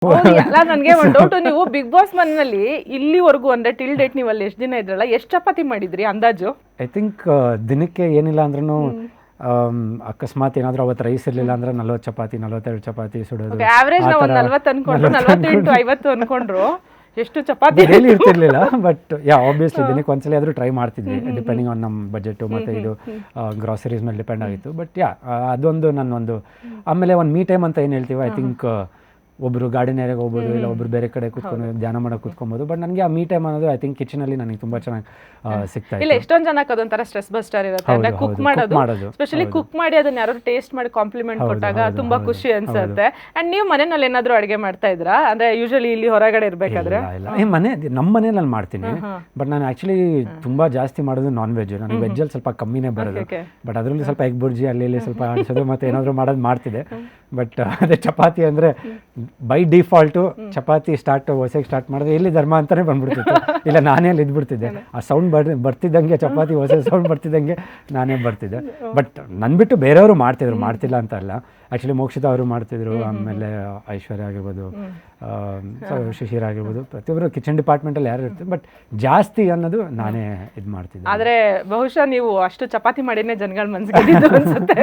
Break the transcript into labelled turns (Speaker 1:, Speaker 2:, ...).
Speaker 1: ಅಲ್ಲ ನನಗೆ ಒಂದು ಡೌಟ್, ನೀವು ಬಿಗ್ ಬಾಸ್ ಮನೆಯಲ್ಲಿ ಇಲ್ಲಿವರೆಗೂ ಅಂದ್ರೆ ಟಿಲ್ ಡೇಟ್ ನೀವು ಅಲ್ಲಿ ಎಷ್ಟು ದಿನ ಇದ್ರಲ್ಲ, ಎಷ್ಟು ಚಪಾತಿ ಮಾಡಿದ್ರಿ ಅಂದಾಜು?
Speaker 2: ಐ ಥಿಂಕ್ ದಿನಕ್ಕೆ ಏನಿಲ್ಲ ಅಂದ್ರೂ ಅಕಸ್ಮಾತ್ ಏನಾದರೂ ಅವತ್ತು ರೈಸ್ ಇರಲಿಲ್ಲ ಅಂದ್ರೆ 40 ಚಪಾತಿ 42 ಚಪಾತಿ ಸುಡೋದು.
Speaker 1: ಆವರೇಜ್ ನಾವು ಒಂದು 40 ಅನ್ಕೊಂಡ್ರು, 48 50 ಅನ್ಕೊಂಡ್ರು, ಎಷ್ಟು ಚಪಾತಿ
Speaker 2: ಡೈಲಿ ಇರ್ತಿರ್ಲಿಲ್ಲ. ಬಟ್ ಆಬ್ವಿಯಸ್ಲಿ ದಿನಕ್ಕೆ ಒಂದ್ಸಲ ಆದರೂ ಟ್ರೈ ಮಾಡ್ತಿದ್ವಿ, ಡಿಪೆಂಡಿಂಗ್ ಆನ್ ನಮ್ಮ ಬಜೆಟು ಮತ್ತು ಇದು ಗ್ರಾಸರೀಸ್ ಮೇಲೆ ಡಿಪೆಂಡ್ ಆಗಿತ್ತು. ಬಟ್ ಅದೊಂದು ನನ್ನೊಂದು. ಆಮೇಲೆ ಒಂದು ಮೀ ಟೈಮ್ ಅಂತ ಏನು ಹೇಳ್ತೀವಿ, ಐ ಥಿಂಕ್ ಒಬ್ಬರು ಗಾರ್ಡನ್ ಏರಿಯಾಗೆ ಹೋಗ್ಬೋದು, ಇಲ್ಲ ಒಬ್ಬರು ಬೇರೆ ಕಡೆ ಕೂತ್ಕೊಂಡು ಧ್ಯಾನ ಮಾಡೋಕೆ ಕೂತ್ಕೊಬೋದು. ಬಟ್ ನನಗೆ ಆ ಮೀ ಟೈಮ್ ಅನ್ನೋದು ಐ ಥಿಂಕ್ ಕಿಚನಲ್ಲಿ ನನಗೆ ತುಂಬ ಚೆನ್ನಾಗಿ ಸಿಗ್ತಾ
Speaker 1: ಇಲ್ಲ. ಎಷ್ಟೊಂದು ಜನಕ್ಕೆ ಅದೊಂಥರ ಸ್ಟ್ರೆಸ್ ಬಸ್ಟರ್ ಇರುತ್ತೆ, ಅಂದ್ರೆ ಕುಕ್ ಮಾಡೋದು, ಸ್ಪೆಷಲಿ ಕುಕ್ ಮಾಡಿ ಅದನ್ನ ಯಾರು ಟೇಸ್ಟ್ ಮಾಡಿ ಕಾಂಪ್ಲಿಮೆಂಟ್ ಕೊಟ್ಟಾಗ ತುಂಬಾ ಖುಷಿ ಅನ್ಸುತ್ತೆ. ಅಂಡ್ ನೀವು ಮನೆಯಲ್ಲಿ ಏನಾದ್ರು ಅಡುಗೆ ಮಾಡ್ತಾ ಇದ್ರಾ? ಅಂದ್ರೆ ಯೂಶಲಿ ಇಲ್ಲಿ ಹೊರಗಡೆ ಇರ್ಬೇಕಾದ್ರೆ
Speaker 2: ನಮ್ಮ ಮನೇಲಿ ನಾನು ಮಾಡ್ತೀನಿ. ಬಟ್ ನಾನು ಆ್ಯಕ್ಚುಲಿ ತುಂಬ ಜಾಸ್ತಿ ಮಾಡೋದು ನಾನ್ ವೆಜ್. ನನಗೆ ವೆಜ್ಜಲ್ಲಿ ಸ್ವಲ್ಪ ಕಮ್ಮಿನೇ ಬರೋದು. ಬಟ್ ಅದರಲ್ಲಿ ಸ್ವಲ್ಪ ಎಗ್ ಬುರ್ಜಿ ಅಲ್ಲಿ ಸ್ವಲ್ಪ ಆಡಿಸೋದು ಮತ್ತು ಏನಾದರೂ ಮಾಡೋದು ಮಾಡ್ತಿದ್ದೆ. ಬಟ್ ಅದೇ ಚಪಾತಿ ಅಂದರೆ ಬೈ ಡಿಫಾಲ್ಟು ಚಪಾತಿ ಹೊಸಗೆ ಸ್ಟಾರ್ಟ್ ಮಾಡಿದ್ರೆ ಇಲ್ಲಿ ಧರ್ಮ ಅಂತಲೇ ಬಂದ್ಬಿಡ್ತಿತ್ತು. ಇಲ್ಲ ನಾನೇ ಅಲ್ಲಿ ಇದ್ಬಿಡ್ತಿದ್ದೆ. ಆ ಸೌಂಡ್ ಬರ್ತಿದ್ದಂಗೆ, ಚಪಾತಿ ಹೊಸ ಸೌಂಡ್ ಬರ್ತಿದ್ದಂಗೆ ನಾನೇ ಬರ್ತಿದ್ದೆ. ಬಟ್ ನನ್ನ ಬಿಟ್ಟು ಬೇರೆಯವರು ಮಾಡ್ತಿದ್ರು, ಮಾಡ್ತಿಲ್ಲ ಅಂತ ಅಲ್ಲ. ಆ್ಯಕ್ಚುಲಿ ಮೋಕ್ಷಿತ ಅವರು ಮಾಡ್ತಿದ್ರು, ಆಮೇಲೆ ಐಶ್ವರ್ಯ ಆಗಿರ್ಬೋದು, ಶಿಶಿರ್ ಆಗಿರ್ಬೋದು, ಪ್ರತಿಯೊಬ್ಬರು ಕಿಚನ್ ಡಿಪಾರ್ಟ್ಮೆಂಟಲ್ಲಿ ಯಾರು ಇರ್ತಾರೆ. ಬಟ್ ಜಾಸ್ತಿ ಅನ್ನೋದು ನಾನೇ ಇದು ಮಾಡ್ತಿದ್ದೆ.
Speaker 1: ಆದರೆ ಬಹುಶಃ ನೀವು ಅಷ್ಟು ಚಪಾತಿ ಮಾಡಿನೇ ಜನಗಳ ಮನಸ್ಸಿಗೆ ಅನ್ಸುತ್ತೆ.